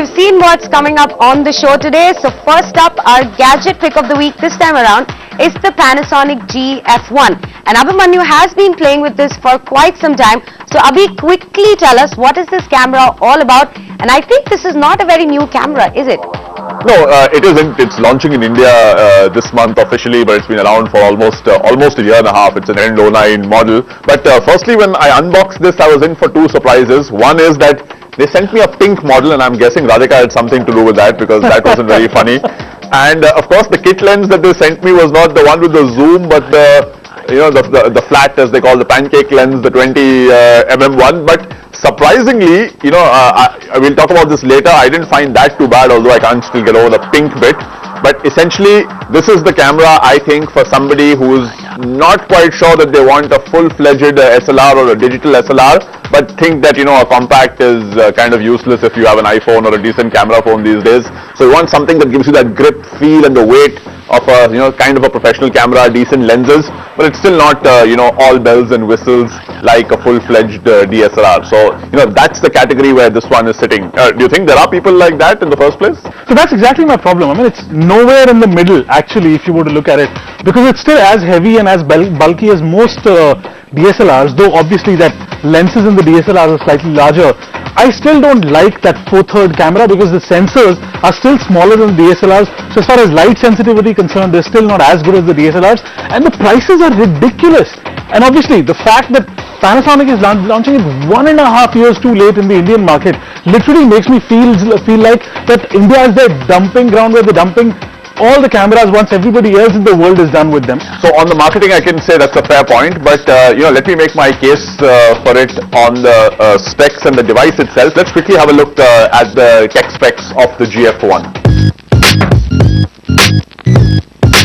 you've seen what's coming up on the show today. So first up, our gadget pick of the week this time around is the Panasonic GF1. And Abhimanyu has been playing with this for quite some time. So Abhi, quickly tell us, what is this camera all about? And I think this is not a very new camera, is it? No, it isn't. It's launching in India this month officially, but it's been around for almost a year and a half. It's an N09 model. But firstly, when I unboxed this, I was in for two surprises. One is that they sent me a pink model, and I'm guessing Radhika had something to do with that because that wasn't very funny. And of course, the kit lens that they sent me was not the one with the zoom, but the flat, as they call the pancake lens, the 20 mm one. But surprisingly, I will talk about this later. I didn't find that too bad, although I can't still get over the pink bit. But essentially, this is the camera, I think, for somebody who's not quite sure that they want a full-fledged SLR or a digital SLR, but think that, a compact is kind of useless if you have an iPhone or a decent camera phone these days. So you want something that gives you that grip, feel, and the weight of a, kind of a professional camera, decent lenses, but it's still not, all bells and whistles like a full-fledged DSLR. So, that's the category where this one is sitting. Do you think there are people like that in the first place? So that's exactly my problem. I mean, it's nowhere in the middle, actually, if you were to look at it, because it's still as heavy and as bulky as most DSLRs, though obviously that lenses in the DSLRs are slightly larger. I still don't like that 4/3 camera because the sensors are still smaller than DSLRs. So as far as light sensitivity concerned, they're still not as good as the DSLRs, and the prices are ridiculous. And obviously the fact that Panasonic is launching it 1.5 years too late in the Indian market literally makes me feel like that India is their dumping ground where they're dumping all the cameras once everybody else in the world is done with them. So on the marketing, I can say that's a fair point, but let me make my case for it on the specs and the device itself. Let's quickly have a look at the tech specs of the GF1.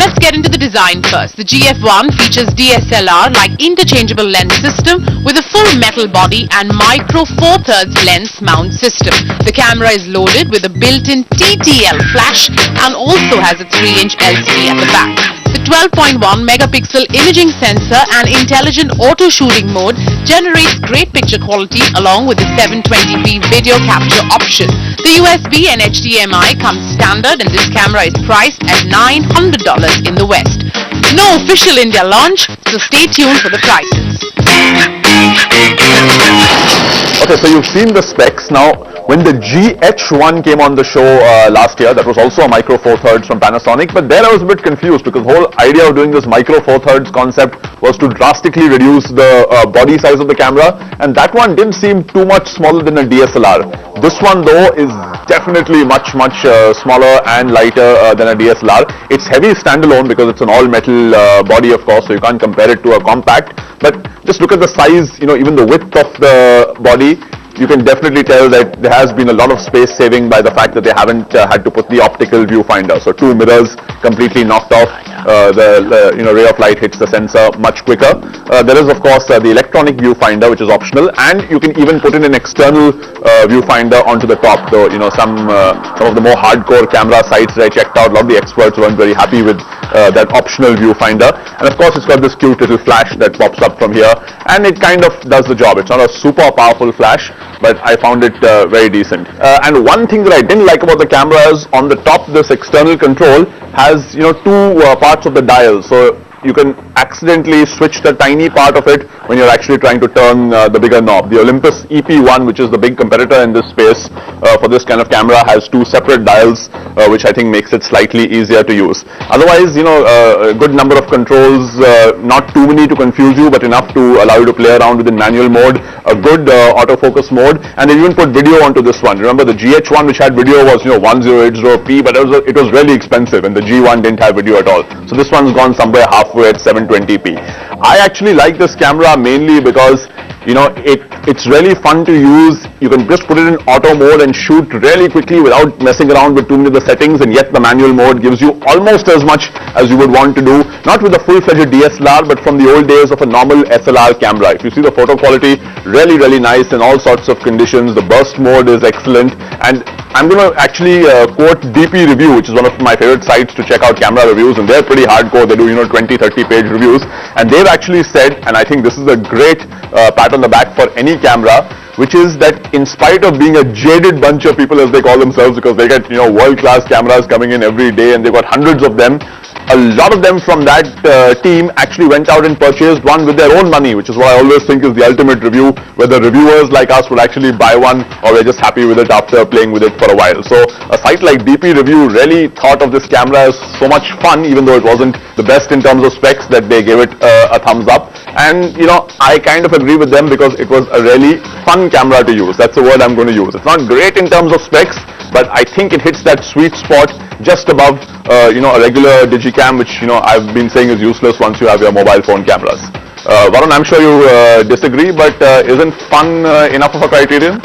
Let's get into the design first. The GF1 features DSLR-like interchangeable lens system with a full metal body and micro 4/3 lens mount system. The camera is loaded with a built-in TTL flash and also has a 3-inch LCD at the back. The 12.1 megapixel imaging sensor and intelligent auto shooting mode generates great picture quality along with the 720p video capture option. The USB and HDMI comes standard, and this camera is priced at $900 in the West. No official India launch, so stay tuned for the prices. Okay, so you've seen the specs. Now, when the GH1 came on the show last year, that was also a micro 4/3 from Panasonic, but there I was a bit confused because the whole idea of doing this micro 4/3 concept was to drastically reduce the body size of the camera, and that one didn't seem too much smaller than a DSLR. This one though is definitely much smaller and lighter than a DSLR. It's heavy standalone because it's an all metal body, of course, so you can't compare it to a compact, but just look at the size, even the width of the body. You can definitely tell that there has been a lot of space saving by the fact that they haven't had to put the optical viewfinder. So 2 mirrors completely knocked off. The ray of light hits the sensor much quicker. There is of course the electronic viewfinder, which is optional, and you can even put in an external viewfinder onto the top. Though some of the more hardcore camera sites that I checked out, a lot of the experts weren't very happy with that optional viewfinder. And of course, it's got this cute little flash that pops up from here, and it kind of does the job. It's not a super powerful flash, but I found it very decent. And one thing that I didn't like about the camera is on the top, this external control has two parts of the dial. So you can accidentally switch the tiny part of it when you're actually trying to turn the bigger knob. The Olympus EP1, which is the big competitor in this space for this kind of camera, has 2 separate dials, which I think makes it slightly easier to use. Otherwise, a good number of controls, not too many to confuse you, but enough to allow you to play around with in manual mode, a good autofocus mode, and they even put video onto this one. Remember, the GH1, which had video, was 1080p, but it was really expensive, and the G1 didn't have video at all. So this one's gone somewhere halfway at 720p. I actually like this camera mainly because it's really fun to use. You can just put it in auto mode and shoot really quickly without messing around with too many of the settings, and yet the manual mode gives you almost as much as you would want to do, not with a full-fledged DSLR, but from the old days of a normal SLR camera. If you see the photo quality, really nice in all sorts of conditions. The burst mode is excellent, and I'm going to actually quote DP Review, which is one of my favorite sites to check out camera reviews, and they're pretty hardcore. They do 20-30 page reviews, and they've actually said, and I think this is a great pattern pat on the back for any camera, which is that in spite of being a jaded bunch of people, as they call themselves, because they get, world-class cameras coming in every day and they've got hundreds of them, a lot of them from that team actually went out and purchased one with their own money, which is what I always think is the ultimate review, whether reviewers like us will actually buy one or we're just happy with it after playing with it for a while. So a site like DP Review really thought of this camera as so much fun, even though it wasn't the best in terms of specs, that they gave it a thumbs up. And I kind of agree with them because it was a really fun camera to use. That's the word I'm going to use. It's not great in terms of specs, but I think it hits that sweet spot just above a regular digicam, which I've been saying is useless once you have your mobile phone cameras. Varun, I'm sure you disagree, but isn't fun enough of a criterion?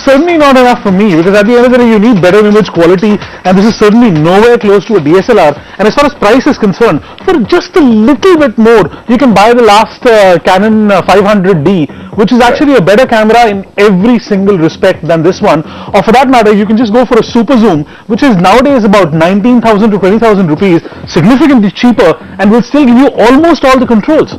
Certainly not enough for me, because at the end of the day you need better image quality, and this is certainly nowhere close to a DSLR. And as far as price is concerned, for just a little bit more, you can buy the last Canon 500D, which is actually a better camera in every single respect than this one. Or for that matter, you can just go for a super zoom, which is nowadays about 19,000 to 20,000 rupees, significantly cheaper, and will still give you almost all the controls.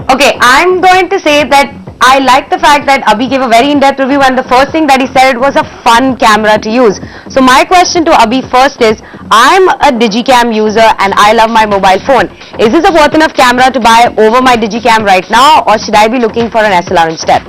Okay, I'm going to say that I like the fact that Abhi gave a very in-depth review, and the first thing that he said, it was a fun camera to use. So my question to Abhi first is, I'm a digicam user and I love my mobile phone. Is this a worth enough camera to buy over my digicam right now, or should I be looking for an SLR instead?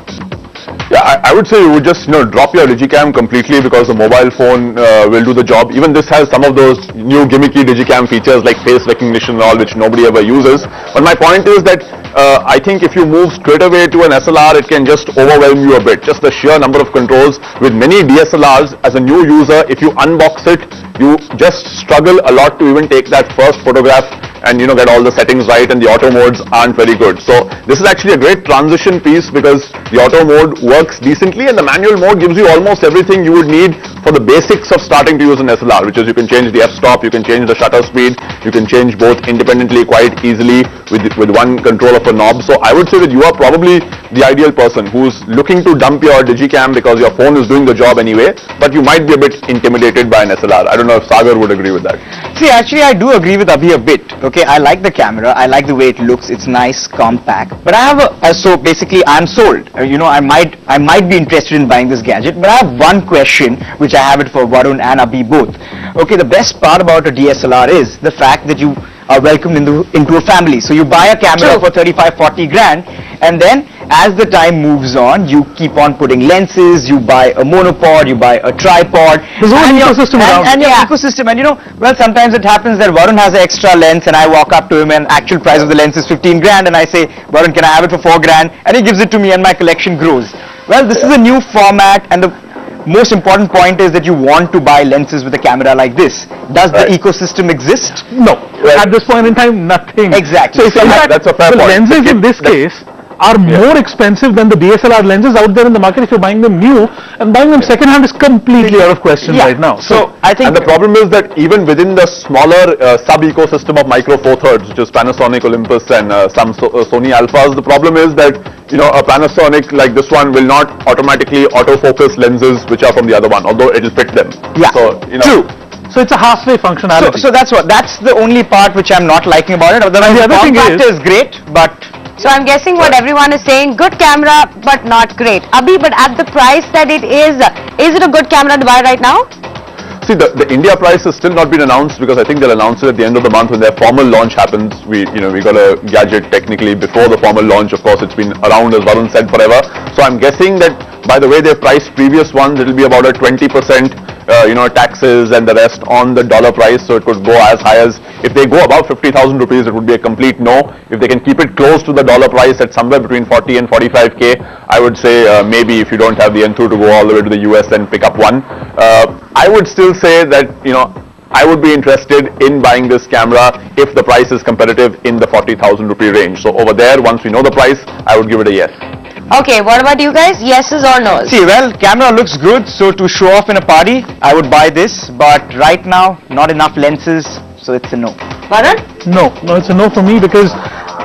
Yeah, I would say you would just drop your digicam completely, because the mobile phone will do the job. Even this has some of those new gimmicky digicam features like face recognition and all, which nobody ever uses. But my point is that I think if you move straight away to an SLR, it can just overwhelm you a bit. Just the sheer number of controls. With many DSLRs, as a new user, if you unbox it, you just struggle a lot to even take that first photograph and get all the settings right, and the auto modes aren't very good. So this is actually a great transition piece, because the auto mode works decently and the manual mode gives you almost everything you would need for the basics of starting to use an SLR, which is you can change the f-stop, you can change the shutter speed, you can change both independently quite easily with one control of a knob. So I would say that you are probably the ideal person who's looking to dump your digicam because your phone is doing the job anyway, but you might be a bit intimidated by an SLR. I don't know if Sagar would agree with that. See, actually I do agree with Abhi a bit. Okay, I like the camera, I like the way it looks, it's nice, compact, but I have so basically I'm sold. I might be interested in buying this gadget, but I have one question, which I have it for Varun and Abhi both. Okay, the best part about a DSLR is the fact that you are welcomed into a family. So you buy a camera for 35-40 grand, and then as the time moves on, you keep on putting lenses, you buy a monopod, you buy a tripod. There's an ecosystem around. And your ecosystem, and well, sometimes it happens that Varun has an extra lens and I walk up to him and actual price of the lens is 15 grand and I say, Varun, can I have it for 4 grand? And he gives it to me and my collection grows. Well, this is a new format, and the most important point is that you want to buy lenses with a camera like this. Does the ecosystem exist? No. At this point in time, nothing. Exactly. So that's a fair the point. lenses in this case are more expensive than the DSLR lenses out there in the market if you're buying them new, and buying them second hand is completely out of question right now. So I think, and the problem is that even within the smaller sub-ecosystem of Micro Four Thirds, which is Panasonic, Olympus and some Sony Alphas, the problem is that a Panasonic like this one will not automatically autofocus lenses which are from the other one, although it will fit them. Yeah, so, true. So it's a halfway functionality. So that's the only part which I'm not liking about it. Otherwise, the other thing is great, but So I'm guessing what everyone is saying, good camera but not great. Abhi, but at the price that it is it a good camera to buy right now? See, the India price has still not been announced, because I think they'll announce it at the end of the month when their formal launch happens. We got a gadget technically before the formal launch. Of course, it's been around, as Varun said, forever. So I'm guessing that by the way they've priced previous ones, it'll be about a 20% taxes and the rest on the dollar price. So it could go as high as, if they go above 50,000 rupees, it would be a complete no. If they can keep it close to the dollar price at somewhere between 40 and 45k, I would say maybe, if you don't have the enthu to go all the way to the US and pick up one. I would still say that, I would be interested in buying this camera if the price is competitive in the 40,000 rupee range. So over there, once we know the price, I would give it a yes. Okay, what about you guys? Yeses or nos? See, well, camera looks good, so to show off in a party, I would buy this, but right now, not enough lenses, so it's a no. Varun? No, it's a no for me, because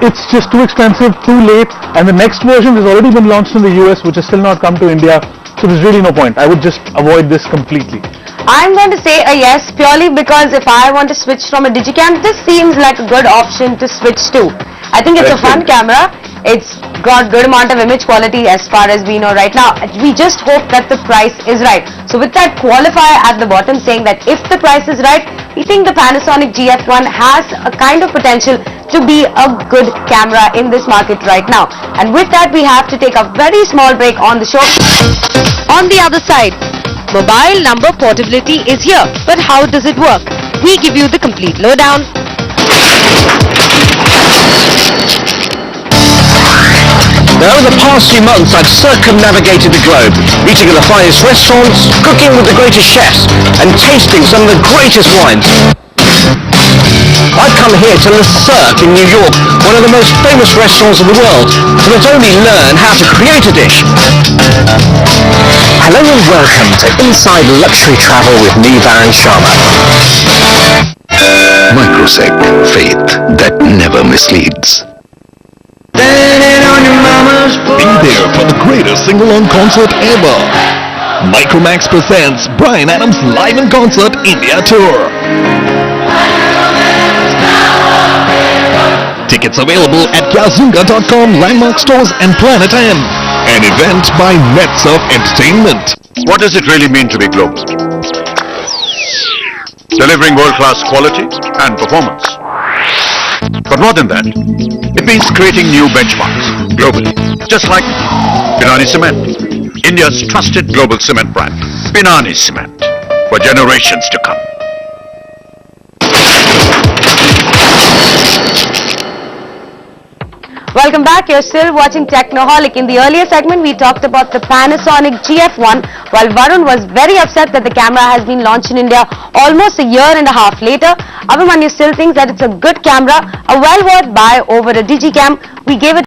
it's just too expensive, too late, and the next version has already been launched in the US, which has still not come to India, so there's really no point. I would just avoid this completely. I'm going to say a yes, purely because if I want to switch from a digicam, this seems like a good option to switch to. I think it's a fun camera. It's got good amount of image quality as far as we know right now. We just hope that the price is right. So with that qualifier at the bottom saying that if the price is right, we think the Panasonic GF1 has a kind of potential to be a good camera in this market right now. And with that, we have to take a very small break on the show. On the other side, mobile number portability is here. But how does it work? We give you the complete lowdown. Now, over the past few months, I've circumnavigated the globe, eating at the finest restaurants, cooking with the greatest chefs, and tasting some of the greatest wines. I've come here to Le Cirque in New York, one of the most famous restaurants in the world, to not only learn how to create a dish. Hello and welcome to Inside Luxury Travel with me, Baron Sharma. Microsec, faith that never misleads. Be there for the greatest sing-along concert ever. Micromax presents Bryan Adams Live in Concert India Tour. Tickets available at Yazunga.com, Landmark Stores and Planet M. An event by NetSurf Entertainment. What does it really mean to be global? Delivering world-class quality and performance. But more than that, it means creating new benchmarks globally. Just like Binani Cement, India's trusted global cement brand. Binani Cement, for generations to come. Welcome back. You're still watching Technoholic. In the earlier segment, we talked about the Panasonic GF1, while Varun was very upset that the camera has been launched in India almost a year and a half later. Abhimanyu still thinks that it's a good camera, a well worth buy over a Digicam. We gave it